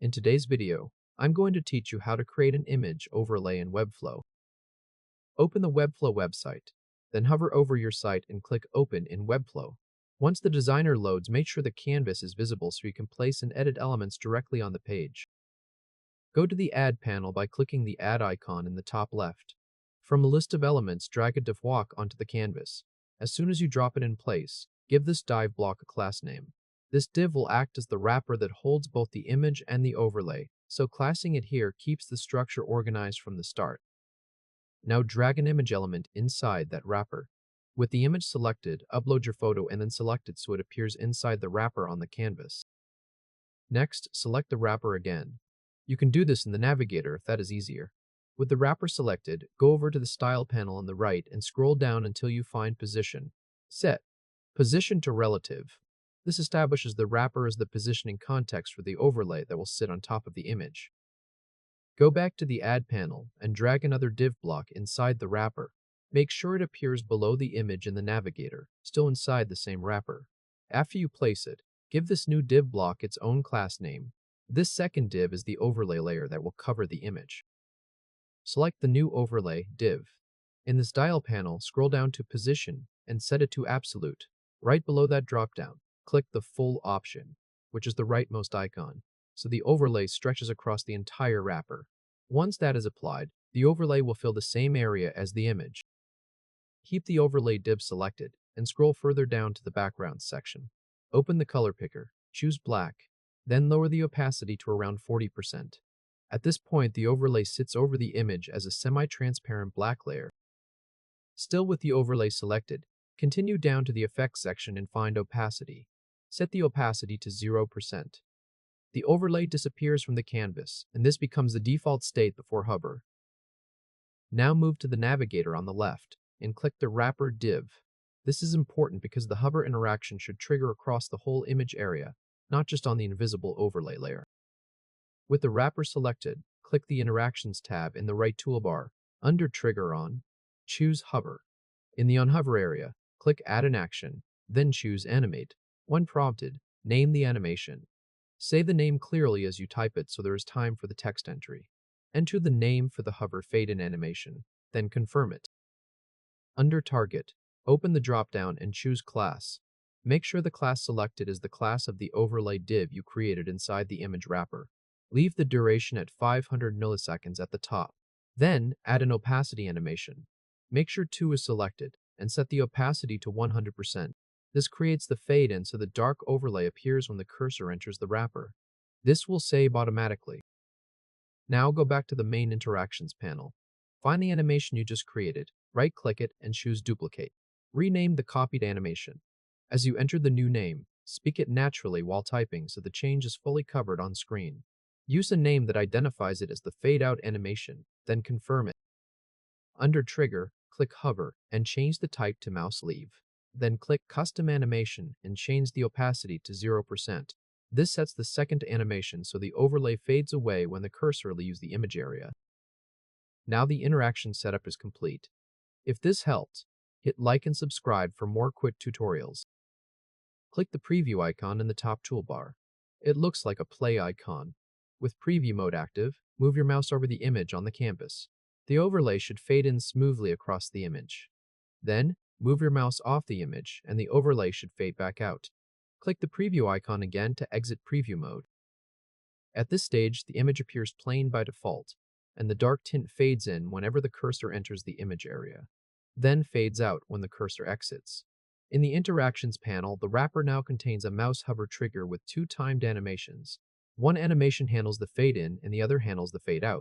In today's video, I'm going to teach you how to create an image overlay in Webflow. Open the Webflow website, then hover over your site and click Open in Webflow. Once the designer loads, make sure the canvas is visible so you can place and edit elements directly on the page. Go to the Add panel by clicking the Add icon in the top left. From a list of elements, drag a div block onto the canvas. As soon as you drop it in place, give this div block a class name. This div will act as the wrapper that holds both the image and the overlay, so classing it here keeps the structure organized from the start. Now drag an image element inside that wrapper. With the image selected, upload your photo and then select it so it appears inside the wrapper on the canvas. Next, select the wrapper again. You can do this in the navigator if that is easier. With the wrapper selected, go over to the Style panel on the right and scroll down until you find Position. Set Position to Relative. This establishes the wrapper as the positioning context for the overlay that will sit on top of the image. Go back to the Add panel and drag another div block inside the wrapper. Make sure it appears below the image in the navigator, still inside the same wrapper. After you place it, give this new div block its own class name. This second div is the overlay layer that will cover the image. Select the new overlay div. In the Style panel, scroll down to Position and set it to Absolute. Right below that dropdown, click the Full option, which is the rightmost icon, so the overlay stretches across the entire wrapper. Once that is applied, the overlay will fill the same area as the image. Keep the overlay div selected and scroll further down to the Background section. Open the color picker, choose black, then lower the opacity to around 40%. At this point, the overlay sits over the image as a semi-transparent black layer. Still with the overlay selected, continue down to the Effects section and find Opacity. Set the opacity to 0%. The overlay disappears from the canvas, and this becomes the default state before hover. Now move to the navigator on the left and click the Wrapper div. This is important because the hover interaction should trigger across the whole image area, not just on the invisible overlay layer. With the wrapper selected, click the Interactions tab in the right toolbar. Under Trigger On, choose Hover. In the On-Hover area, click Add an Action, then choose Animate. When prompted, name the animation. Say the name clearly as you type it so there is time for the text entry. Enter the name for the hover fade-in animation, then confirm it. Under Target, open the drop-down and choose Class. Make sure the class selected is the class of the overlay div you created inside the image wrapper. Leave the duration at 500 milliseconds at the top. Then, add an opacity animation. Make sure 2 is selected, and set the opacity to 100%. This creates the fade-in so the dark overlay appears when the cursor enters the wrapper. This will save automatically. Now go back to the main Interactions panel. Find the animation you just created, right-click it, and choose Duplicate. Rename the copied animation. As you enter the new name, speak it naturally while typing so the change is fully covered on screen. Use a name that identifies it as the fade-out animation, then confirm it. Under Trigger, click Hover and change the type to Mouse Leave. Then click Custom Animation and change the opacity to 0%. This sets the second animation so the overlay fades away when the cursor leaves the image area. Now the interaction setup is complete. If this helped, hit like and subscribe for more quick tutorials. Click the preview icon in the top toolbar. It looks like a play icon. With preview mode active, move your mouse over the image on the canvas. The overlay should fade in smoothly across the image. Then, move your mouse off the image and the overlay should fade back out. Click the preview icon again to exit preview mode. At this stage, the image appears plain by default, and the dark tint fades in whenever the cursor enters the image area, then fades out when the cursor exits. In the Interactions panel, the wrapper now contains a mouse hover trigger with 2 timed animations. One animation handles the fade-in and the other handles the fade-out.